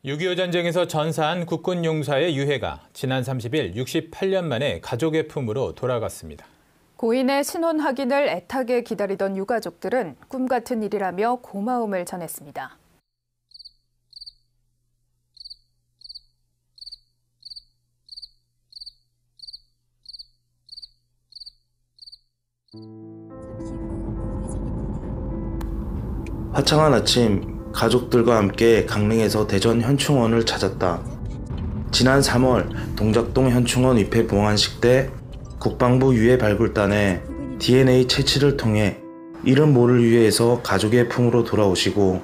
6.25 전쟁에서 전사한 국군 용사의 유해가 지난 30일 68년 만에 가족의 품으로 돌아갔습니다. 고인의 신원 확인을 애타게 기다리던 유가족들은 꿈 같은 일이라며 고마움을 전했습니다. 화창한 아침, 가족들과 함께 강릉에서 대전 현충원을 찾았다. 지난 3월 동작동 현충원 위패 봉안식 때 국방부 유해 발굴단에 DNA 채취를 통해 이름 모를 유해에서 가족의 품으로 돌아오시고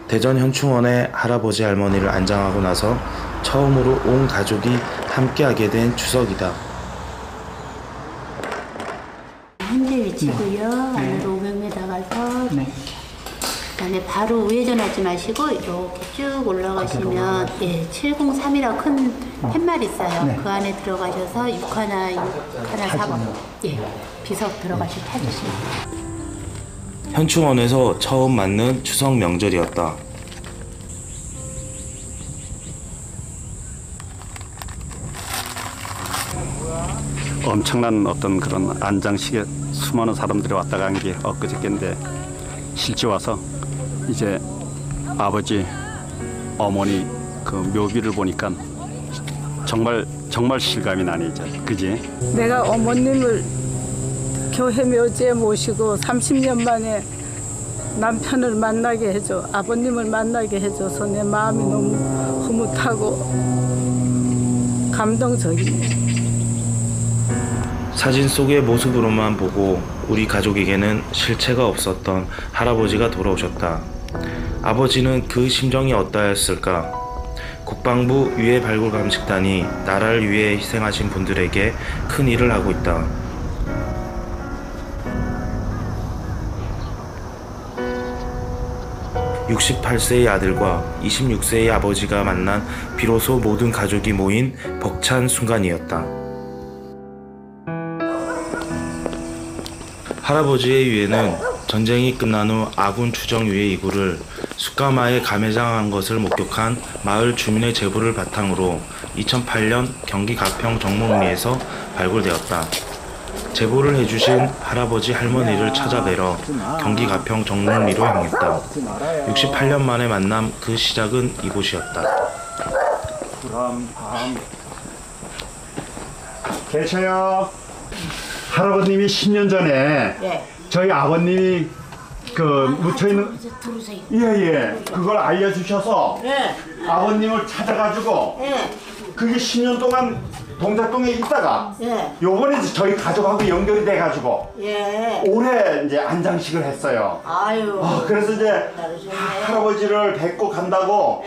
대전 현충원에 할아버지 할머니를 안장하고 나서 처음으로 온 가족이 함께하게 된 추석이다. 현재 위치고요. 안으로 500m 가서 그다음에 바로 우회전하지 마시고 이렇게 쭉 올라가시면 703이라고 큰 팻말 있어요. 그 안에 들어가셔서 6하나 4번 비석 들어가시고 찾으시면 돼요. 현충원에서 처음 맞는 추석 명절이었다. 엄청난 어떤 그런 안장식에 수많은 사람들이 왔다 간 게 엊그저께인데 실제 와서 이제 아버지, 어머니 그 묘비를 보니까 정말 실감이 나네 이제, 그지? 내가 어머님을 교회 묘지에 모시고 30년 만에 남편을 만나게 해줘, 아버님을 만나게 해줘서 내 마음이 너무 흐뭇하고 감동적이네. 사진 속의 모습으로만 보고 우리 가족에게는 실체가 없었던 할아버지가 돌아오셨다. 아버지는 그 심정이 어떠했을까? 국방부 유해 발굴 감식단이 나라를 위해 희생하신 분들에게 큰 일을 하고 있다. (68세의) 아들과 (26세의) 아버지가 만난 비로소 모든 가족이 모인 벅찬 순간이었다. 할아버지의 유해는 전쟁이 끝난 후 아군 추정 유해 이구를 숯가마에 감회장한 것을 목격한 마을 주민의 제보를 바탕으로 2008년 경기 가평 정목리에서 발굴되었다. 제보를 해주신 할아버지 할머니를 찾아뵈러 경기 가평 정목리로 향했다. 68년 만에 만남, 그 시작은 이곳이었다. 계셔요. 할아버님이 10년 전에 저희 아버님이 묻혀있는 그걸 알려주셔서 아버님을 찾아가지고 그게 10년 동안 동작동에 있다가 요번에 저희 가족하고 연결이 돼가지고 올해 이제 안장식을 했어요. 그래서 이제 할아버지를 뵙고 간다고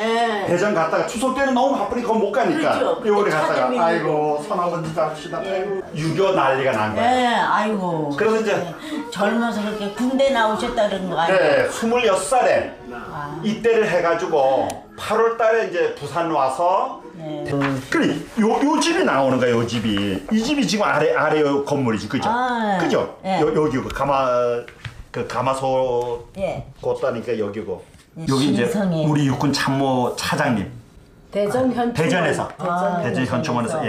대전 갔다가 추석 때는 너무 바쁘니까 못 가니까 요번에 갔다가 아이고 손아버지 잡시다. 6.25 난리가 난 거예요. 아이고. 그래서 이제 젊어서 그렇게 군대 나오셨다 그런 거 아니에요? 네, 26살에 입대를 해가지고 8월 달에 이제 부산 와서 그래, 요 집이 나오는 거야, 요 집이. 이 집이 지금 아래 건물이지, 그죠? 그죠? 여기고 가마소 곳다니까 여기고. 여기 이제 우리 육군 참모 차장님. 대전에서. 대전 현충원에서.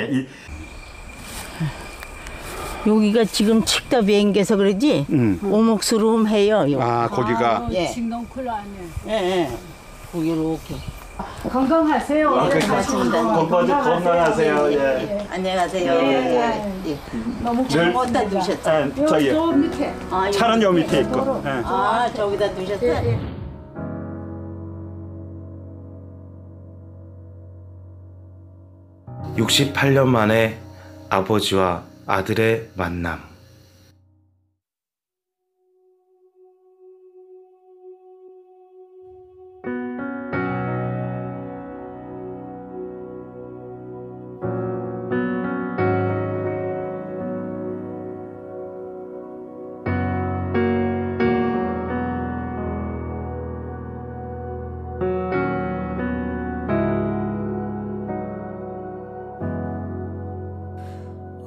여기가 지금 칡다 비행기에서 그러지? 오목스름해요. 거기가. 징동쿨 아니에요. 거기 이렇게. 건강하세요. 건강하세요. 안녕하세요. 너무 늘 어디다 두셨어요? 저기 밑에. 차는 요 밑에 있고. 저기다 두셨어요? 68년 만에 아버지와 아들의 만남.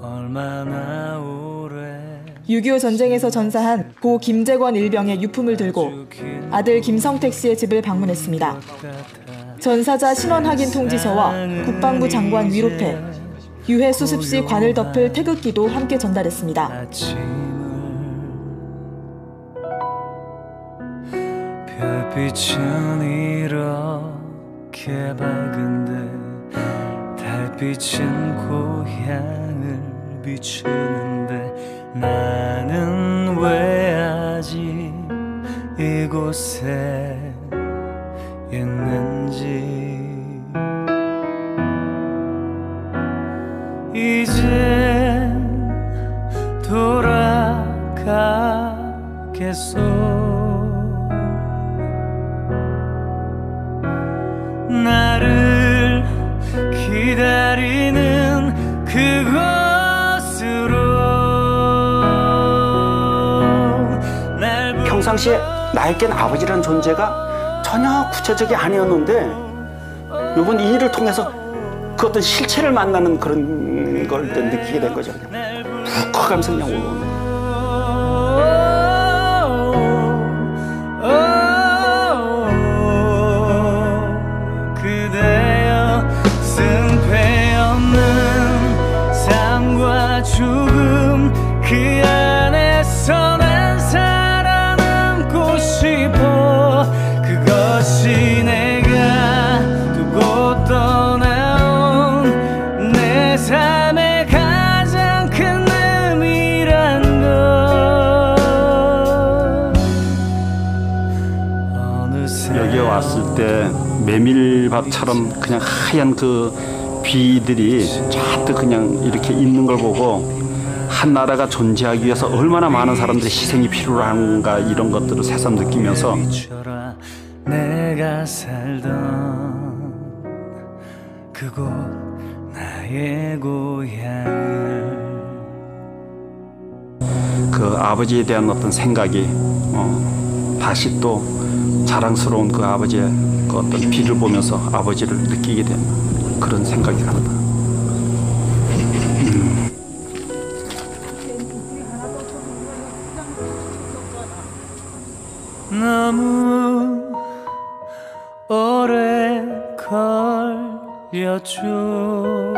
얼마나 오래 6.25 전쟁에서 전사한 고 김재권 일병의 유품을 들고 아들 김성택 씨의 집을 방문했습니다. 전사자 신원 확인 통지서와 국방부 장관 위로패, 유해 수습 시 관을 덮을 태극기도 함께 전달했습니다. 별빛은 이렇게 밝은데 달빛은 고향을 비추는데 나는 왜 아직 이곳에 있는지 이제 돌아가겠소. 나를 기다리는 그곳으로. 평상시에 나에겐 아버지라는 존재가 전혀 구체적이 아니었는데 이번 이 일을 통해서 그 어떤 실체를 만나는 그런 걸 느끼게 된 거죠. 욱하면서 그냥 올라오는 거예요. 그대여 승패 없는 삶과 죽음 그 안에서 난 살아남고 싶어. 그것이 내가 두고 떠나온 내 삶의 가장 큰 의미란 것. 어느새 여기에 왔을 때 메밀밭처럼 그냥 하얀 그 비들이 잔뜩 그냥 이렇게 있는 걸 보고 한 나라가 존재하기 위해서 얼마나 많은 사람들의 희생이 필요한가 이런 것들을 새삼 느끼면서 내가 살던 그곳 나의 고향을 그 아버지에 대한 어떤 생각이 다시 또 자랑스러운 그 아버지의 그 어떤 비를 보면서 아버지를 느끼게 된 그런 생각이 납니다. 너무 오래 걸렸죠.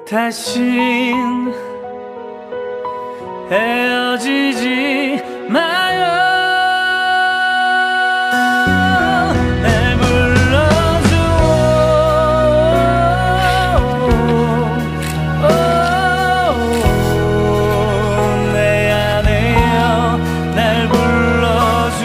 다신 헤어지지 마요. 날 불러줘. 내 안에요. 날 불러줘.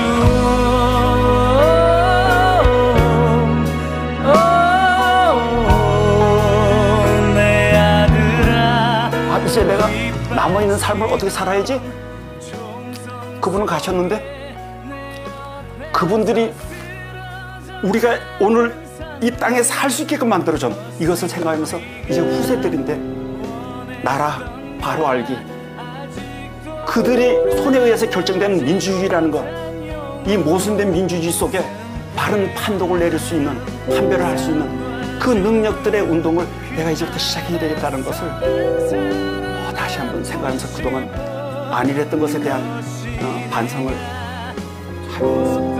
내 아들아. 이제 내가 남아있는 삶을 어떻게 살아야지? 그분은 가셨는데 그분들이 우리가 오늘 이 땅에 살 수 있게끔 만들어준 이것을 생각하면서 이제 후세들인데 나라 바로 알기, 그들이 손에 의해서 결정된 민주주의라는 것, 이 모순된 민주주의 속에 바른 판독을 내릴 수 있는, 판별을 할 수 있는 그 능력들의 운동을 내가 이제부터 시작해야 되겠다는 것을 다시 한번 생각하면서 그동안 안일했던 것에 대한 반성을 하고 있습니다.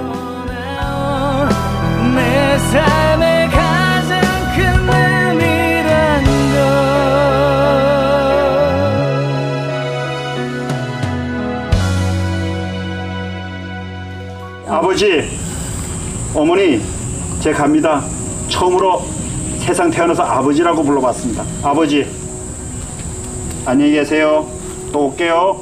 내 삶의 가장 큰 의미란 것. 아버지, 어머니, 제가 갑니다. 처음으로 세상 태어나서 아버지라고 불러봤습니다. 아버지, 안녕히 계세요. 또 올게요.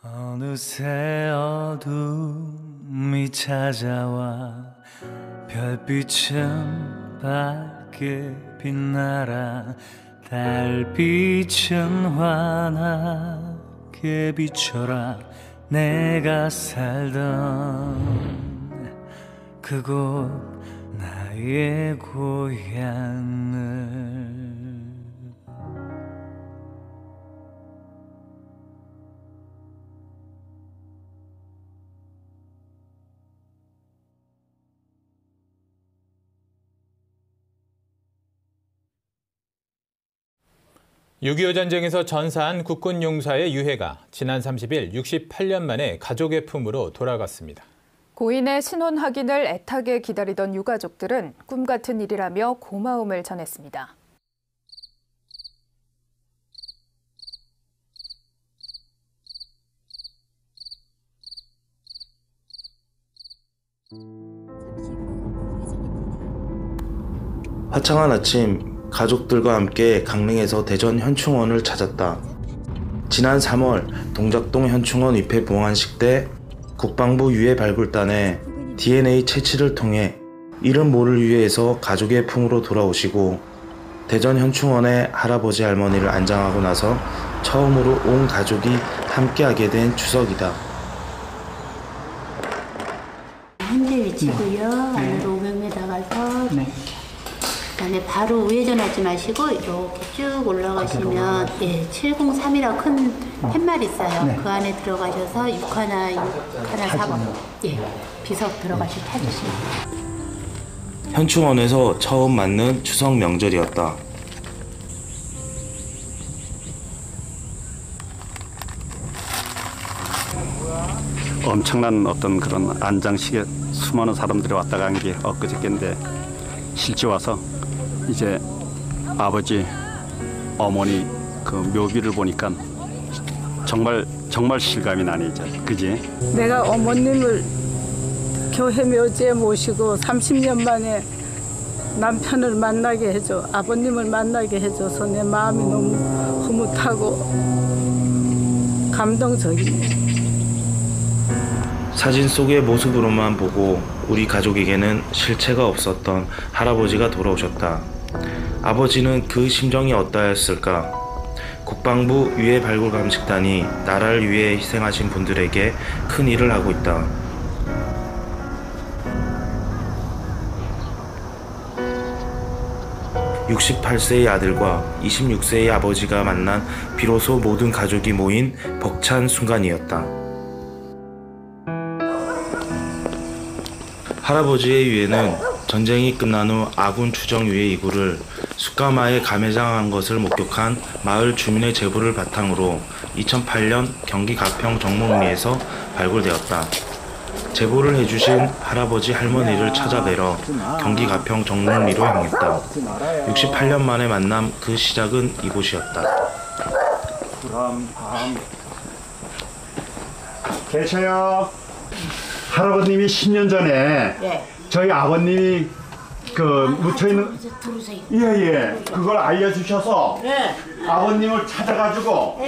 어느새 어둠이 찾아와 별빛은 밝게 빛나라. 달빛은 환하게 비춰라. 내가 살던 그곳 나의 고향을 6.25 전쟁에서 전사한 국군 용사의 유해가 지난 30일 68년 만에 가족의 품으로 돌아갔습니다. 고인의 신원 확인을 애타게 기다리던 유가족들은 꿈 같은 일이라며 고마움을 전했습니다. 화창한 아침, 가족들과 함께 강릉에서 대전 현충원을 찾았다. 지난 3월 동작동 현충원 위패 봉안식 때 국방부 유해 발굴단에 DNA 채취를 통해 이름 모를 유해에서 가족의 품으로 돌아오시고 대전 현충원에 할아버지 할머니를 안장하고 나서 처음으로 온 가족이 함께하게 된 추석이다. 현재 위치고요. 안으로 500m 가서 그다음에 바로 우회전하지 마시고 이렇게 쭉 올라가시면 703이라고 큰 팻말 있어요. 그 안에 들어가셔서 6하나 4번 비석 들어가시고 찾으시면 돼요. 현충원에서 처음 맞는 추석 명절이었다. 엄청난 어떤 그런 안장식에 수많은 사람들이 왔다 간 게 엊그저께인데 실제 와서 이제 아버지, 어머니 그 묘비를 보니까 정말 실감이 나네 이제, 그지? 내가 어머님을 교회 묘지에 모시고 30년 만에 남편을 만나게 해줘, 아버님을 만나게 해줘서 내 마음이 너무 흐뭇하고 감동적이네. 사진 속의 모습으로만 보고 우리 가족에게는 실체가 없었던 할아버지가 돌아오셨다. 아버지는 그 심정이 어떠했을까? 국방부 유해 발굴 감식단이 나라를 위해 희생하신 분들에게 큰 일을 하고 있다. (68세의) 아들과 (26세의) 아버지가 만난 비로소 모든 가족이 모인 벅찬 순간이었다. 할아버지의 유해는 전쟁이 끝난 후 아군 추정 유해 이구를 숯가마에 감회장한 것을 목격한 마을 주민의 제보를 바탕으로 2008년 경기 가평 정목리에서 발굴되었다. 제보를 해주신 할아버지 할머니를 찾아뵈러 경기 가평 정목리로 향했다. 68년 만에 만남, 그 시작은 이곳이었다. 계셔요. 할아버님이 10년 전에 저희 아버님이 그 묻혀있는 그걸 알려주셔서 아버님을 찾아가지고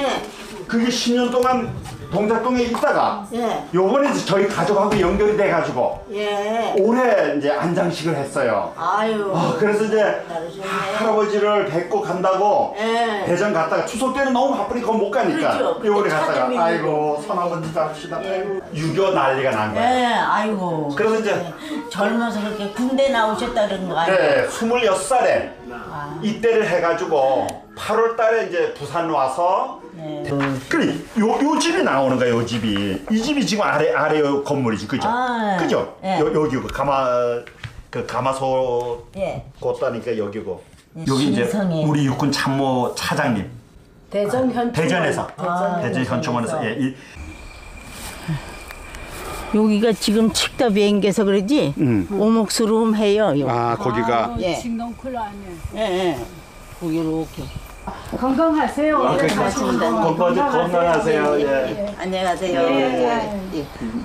그게 10년 동안 동작동에 있다가 요번에 저희 가족하고 연결이 돼가지고 올해 이제 안장식을 했어요. 그래서 이제 할아버지를 뵙고 간다고 대전 갔다가 추석 때는 너무 바쁘니까 못 가니까 요번에 갔다가 아이고 손아버지 잡시다. 6.25 난리가 난 거예요. 아이고. 그래서 이제 젊어서 그렇게 군대 나오셨다는 거 아니에요? 네, 26살에 입대를 해가지고 8월 달에 이제 부산 와서 그래, 요 집이 나오는 거야, 요 집이. 이 집이 지금 아래 건물이지, 그죠? 그죠? 여기고 가마소 곳다니까 여기고. 여기 이제 우리 육군 참모 차장님. 대전에서. 대전 현충원에서. 여기가 지금 칙다 비행기에서 그러지? 오목스름해요. 여기. 거기가. 징동쿨 아니에요. 거기 이렇게. 건강하세요. 건강하세요. 안녕하세요.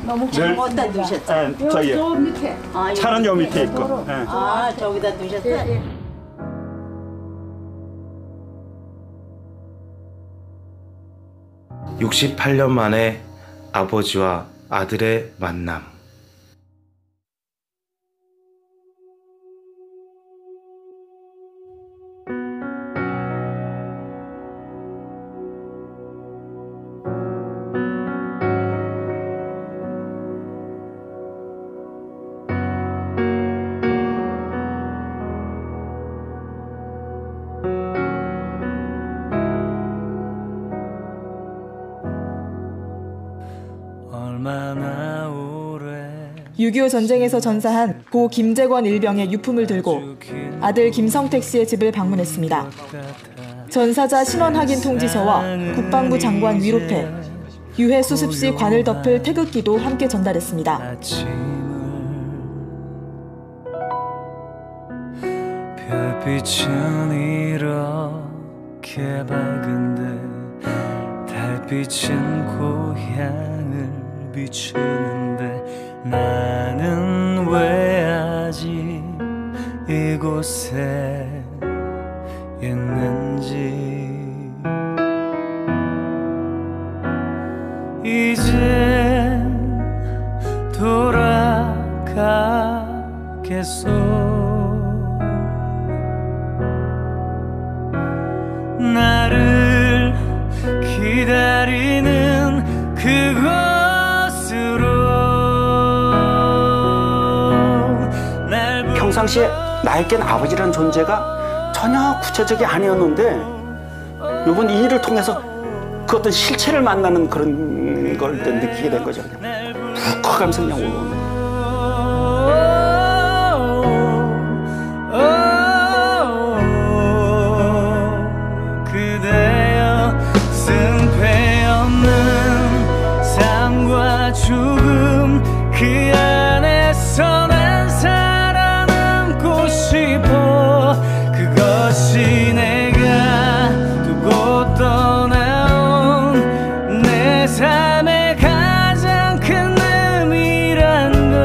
너무 잘 갖다 두셨어요. 저 밑에. 차는 요 밑에 있고. 저기다 두셨어요? 68년 만에 아버지와 아들의 만남. 얼마나 오래 6.25 전쟁에서 전사한 고 김재권 일병의 유품을 들고 아들 김성택 씨의 집을 방문했습니다. 전사자 신원 확인 통지서와 국방부 장관 위로패, 유해 수습 시 관을 덮을 태극기도 함께 전달했습니다. 별빛은 이렇게 밝은데 달빛은 고향을 비추는데 나는 왜 아직 이곳에 있는지 이제 돌아가겠소. 나를 기다리는 그곳으로. 평상시에 나에겐 아버지라는 존재가 전혀 구체적이 아니었는데 이번 이 일을 통해서 그 어떤 실체를 만나는 그런 걸 느끼게 된 거죠. 욱하면서 그냥 올라오는 거예요. 죽음 그 안에서 난 살아남고 싶어. 그것이 내가 두고 떠나온 내 삶의 가장 큰 의미란 것.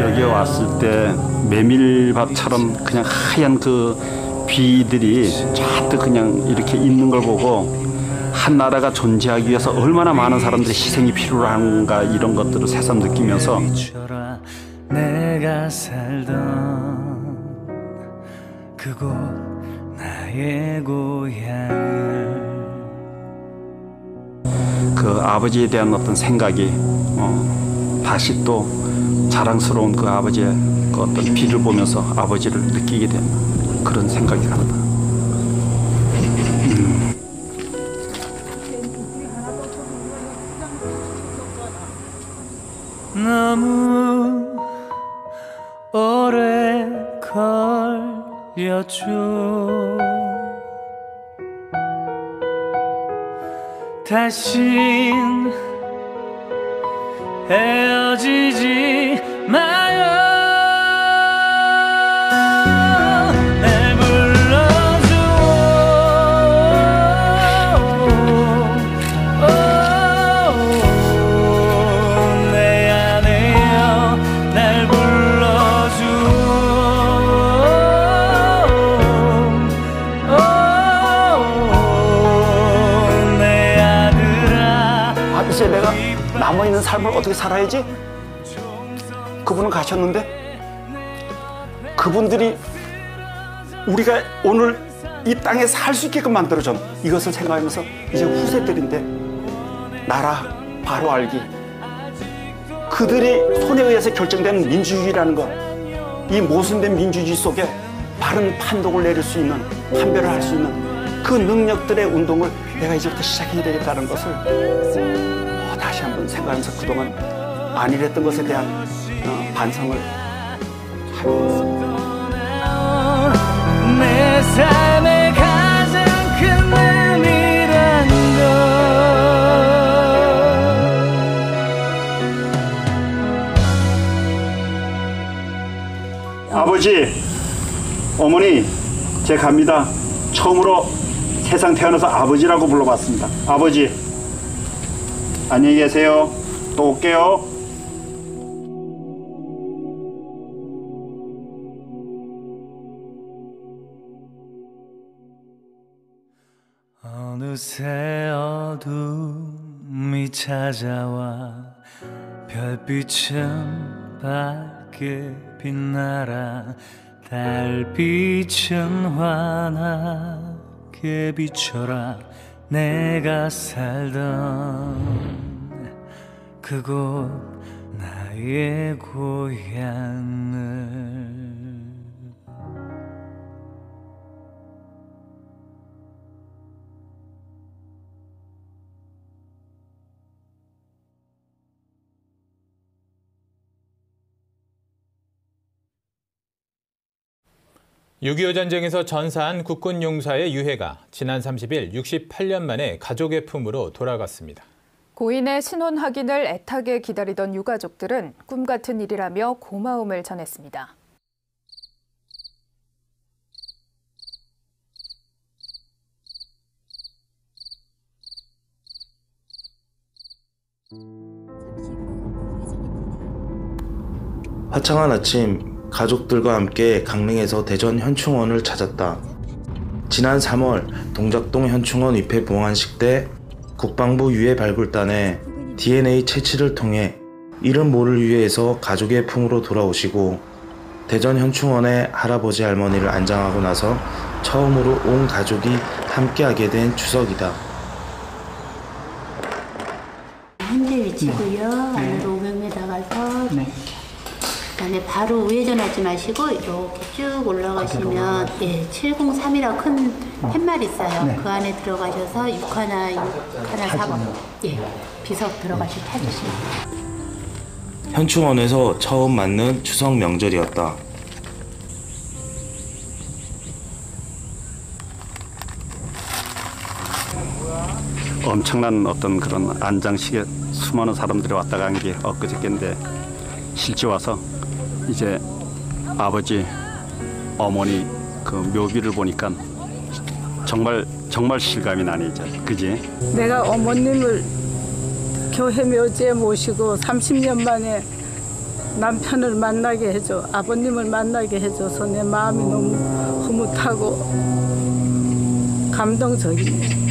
여기에 왔을 때 메밀밭처럼 그냥 하얀 그 비들이 잔뜩 그냥 이렇게 있는 걸 보고 한 나라가 존재하기 위해서 얼마나 많은 사람들의 희생이 필요한가 이런 것들을 새삼 느끼면서 내가 살던 그곳 나의 고향을 그 아버지에 대한 어떤 생각이 다시 또 자랑스러운 그 아버지의 그 어떤 비를 보면서 아버지를 느끼게 되는 그런 생각이 납니다. 너무 오래 걸렸죠. 다신 헤어지지 마요. 이제 내가 남아있는 삶을 어떻게 살아야지? 그분은 가셨는데 그분들이 우리가 오늘 이 땅에 살 수 있게끔 만들어준 이것을 생각하면서 이제 후세들인데 나라 바로 알기, 그들이 손에 의해서 결정된 민주주의라는 것, 이 모순된 민주주의 속에 바른 판독을 내릴 수 있는, 판별을 할 수 있는 그 능력들의 운동을 내가 이제부터 시작해야 되겠다는 것을 다시 한번 생각하면서 그동안 안일했던 것에 대한 반성을 하고 있습니다. 내 삶의 가장 큰 의미란 것. 아버지, 어머니, 제가 갑니다. 처음으로 세상 태어나서 아버지라고 불러봤습니다. 아버지, 안녕히 계세요. 또 올게요. 어느새 어둠이 찾아와 별빛은 밝게 빛나라. 달빛은 환하게 비춰라. 내가 살던 그곳 나의 고향을 6.25 전쟁에서 전사한 국군 용사의 유해가 지난 30일 68년 만에 가족의 품으로 돌아갔습니다. 고인의 신원 확인을 애타게 기다리던 유가족들은 꿈 같은 일이라며 고마움을 전했습니다. 화창한 아침, 가족들과 함께 강릉에서 대전 현충원을 찾았다. 지난 3월 동작동 현충원 위패 봉안식 때 국방부 유해 발굴단에 DNA 채취를 통해 이름 모를 유해에서 가족의 품으로 돌아오시고 대전 현충원에 할아버지 할머니를 안장하고 나서 처음으로 온 가족이 함께하게 된 추석이다. 현재 위치고요. 안으로 500m 가서 그다음에 바로 우회전하지 마시고 이렇게 쭉 올라가시면 703이라고 큰 팻말 있어요. 그 안에 들어가셔서 6하나 4번 비석 들어가시고 찾으시면 돼요. 현충원에서 처음 맞는 추석 명절이었다. 엄청난 어떤 그런 안장식에 수많은 사람들이 왔다 간 게 엊그저께인데 실제 와서 이제 아버지, 어머니 그 묘비를 보니까 정말 실감이 나네 이제, 그지? 내가 어머님을 교회 묘지에 모시고 30년 만에 남편을 만나게 해줘, 아버님을 만나게 해줘서 내 마음이 너무 흐뭇하고 감동적이네.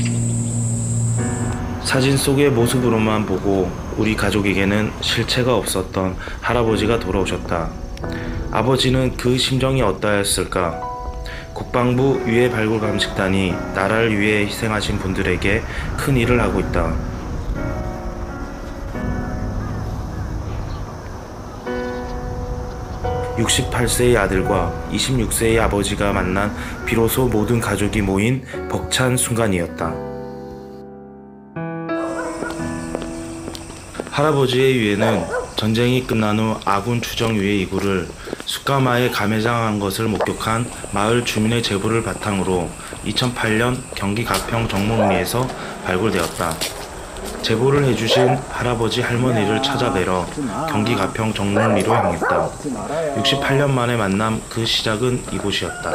사진 속의 모습으로만 보고 우리 가족에게는 실체가 없었던 할아버지가 돌아오셨다. 아버지는 그 심정이 어떠했을까? 국방부 유해 발굴 감식단이 나라를 위해 희생하신 분들에게 큰 일을 하고 있다. (68세의) 아들과 (26세의) 아버지가 만난 비로소 모든 가족이 모인 벅찬 순간이었다. 할아버지의 유해는 전쟁이 끝난 후 아군 추정 유해 이구를 숯가마에 감매장한 것을 목격한 마을 주민의 제보를 바탕으로 2008년 경기 가평 정목리에서 발굴되었다. 제보를 해주신 할아버지 할머니를 찾아뵈러 경기 가평 정목리로 향했다. 68년 만에 만남, 그 시작은 이곳이었다.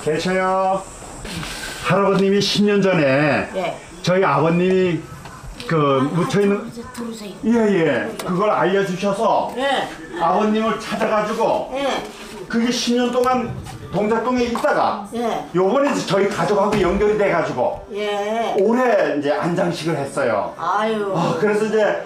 계셔요. 할아버님이 10년 전에 저희 아버님이 그 묻혀있는 그걸 알려주셔서 아버님을 찾아가지고 그게 10년 동안 동작동에 있다가 요번에 저희 가족하고 연결이 돼가지고 올해 이제 안장식을 했어요. 그래서 이제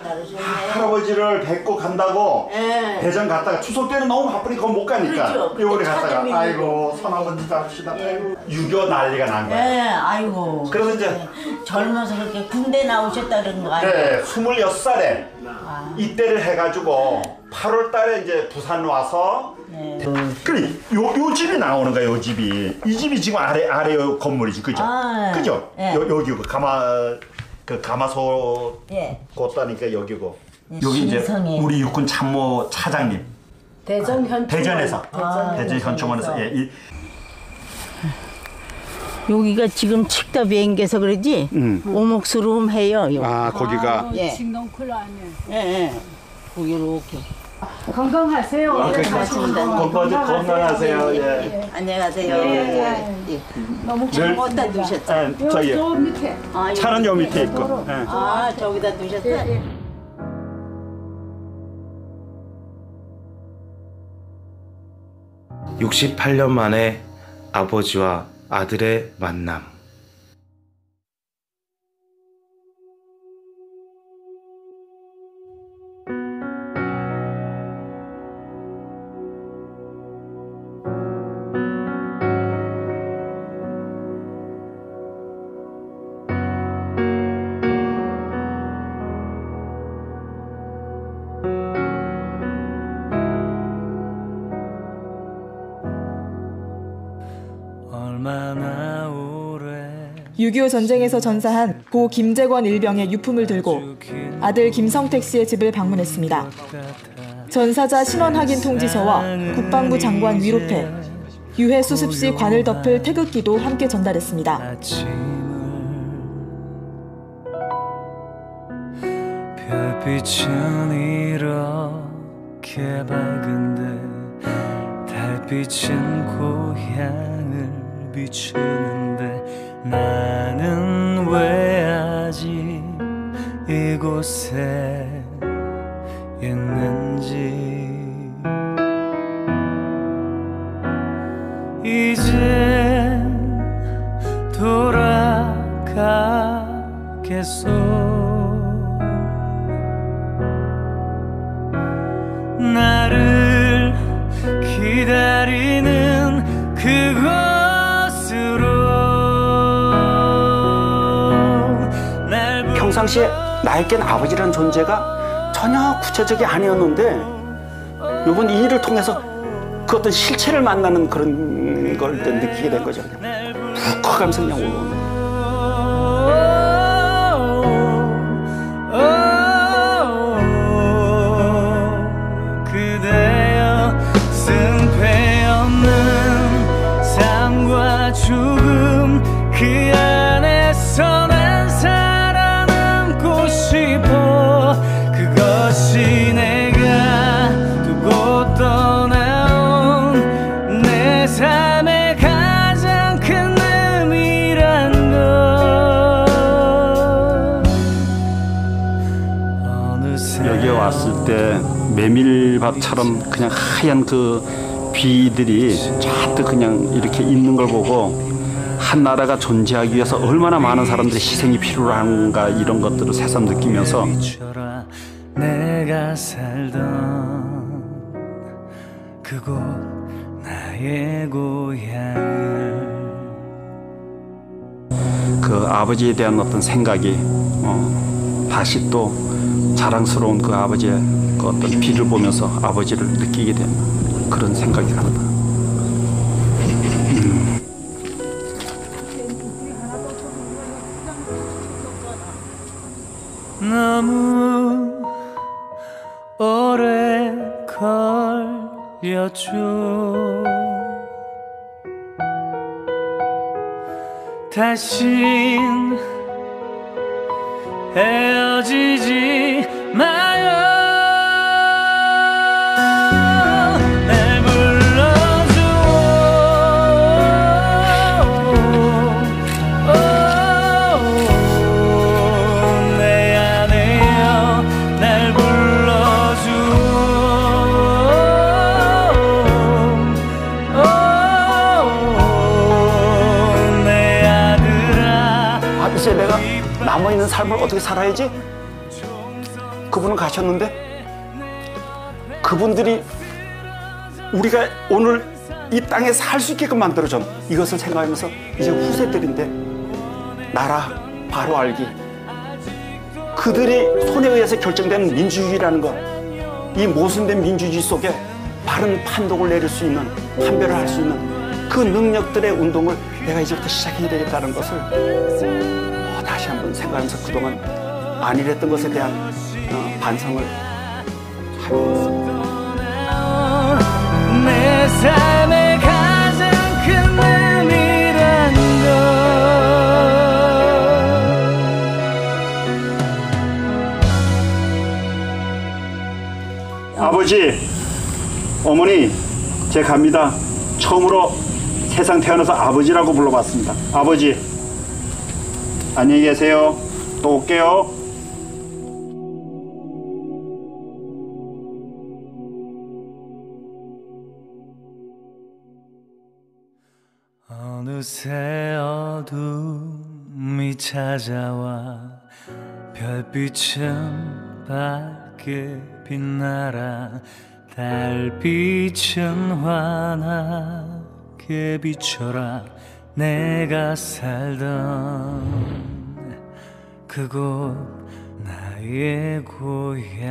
할아버지를 뵙고 간다고 대전 갔다가 추석 때는 너무 바쁘니까 못 가니까 요번에 갔다가 아이고 손아버지 잡시다. 6.25 난리가 난 거예요. 아이고. 그래서 이제 젊어서 그렇게 군대 나오셨다는 거 아니에요? 네, 26살에 이때를 해가지고 8월 달에 이제 부산 와서 그래 요 집이 나오는 거야. 요 집이 이 집이 지금 아래 건물이지, 그죠? 그죠? 여기고 가마소 곳다니까 여기고 여기 이제 우리 육군 참모 차장님 대전에서 대전 현충원에서 여기가 지금 칙다 비행기에서 그러지? 오목스러움 해요. 여기. 거기가 징동쿨 안에. 거기 이렇게. 건강하세요. 건강하세요. 안녕하세요. 너무 잘 어디다 두셨어요? 저기요. 밑에. 차는 요 밑에 있고. 저기다 두셨어요? 68년 만에 아버지와 아들의 만남. 얼마나 오래 6.25 전쟁에서 전사한 고 김재권 일병의 유품을 들고 아들 김성택 씨의 집을 방문했습니다. 전사자 신원 확인 통지서와 국방부 장관 위로패, 유해 수습 시 관을 덮을 태극기도 함께 전달했습니다. 별빛은 이렇게 밝은데 달빛은 고향을 비추는데 나는 왜 아직 이곳에 있는지 이제 돌아가겠소. 나를 기다리는 그곳으로. 평상시에 나에겐 아버지라는 존재가 전혀 구체적이 아니었는데 이번 이 일을 통해서 그 어떤 실체를 만나는 그런 걸 느끼게 된 거죠. 그냥 욱하면서 그냥 올라오는 거예요. 그대여 승패 없는 삶과 죽음 그 안에서 난 살아남고 싶어. 그것이 내가 두고 떠나온 내 삶의 가장 큰 의미란 것. 어느새 여기에 왔을 때 메밀밭처럼 그냥 하얀 그 비들이 잔뜩 그냥 이렇게 있는 걸 보고 한 나라가 존재하기 위해서 얼마나 많은 사람들의 희생이 필요한가 이런 것들을 새삼 느끼면서 내가 살던 그곳 나의 고향을 그 아버지에 대한 어떤 생각이 다시 또 자랑스러운 그 아버지의 그 어떤 비를 보면서 아버지를 느끼게 되는 그런 생각이 납니다. 너무 오래 걸렸죠. 다신 헤어지지 마요. 날 불러줘. 내 안에요. 날 불러줘. 내 아들아. 이제 내가 남아있는 삶을 어떻게 살아야지? 그분은 가셨는데 그분들이 우리가 오늘 이 땅에 살 수 있게끔 만들어준 이것을 생각하면서 이제 후세들인데 나라 바로 알기, 그들이 손에 의해서 결정된 민주주의라는 것, 이 모순된 민주주의 속에 바른 판독을 내릴 수 있는, 판별을 할 수 있는 그 능력들의 운동을 내가 이제부터 시작해야 되겠다는 것을 다시 한번 생각하면서 그동안 안일했던 것에 대한 반성을 하고 있습니다. 내 삶의 가장 큰 의미란 것. 아버지, 어머니, 제 갑니다. 처음으로 세상 태어나서 아버지라고 불러봤습니다. 아버지, 안녕히 계세요. 또 올게요. 어느새 어둠이 찾아와 별빛은 밝게 빛나라. 달빛은 환하게 비춰라. 내가 살던 그곳 나의 고향을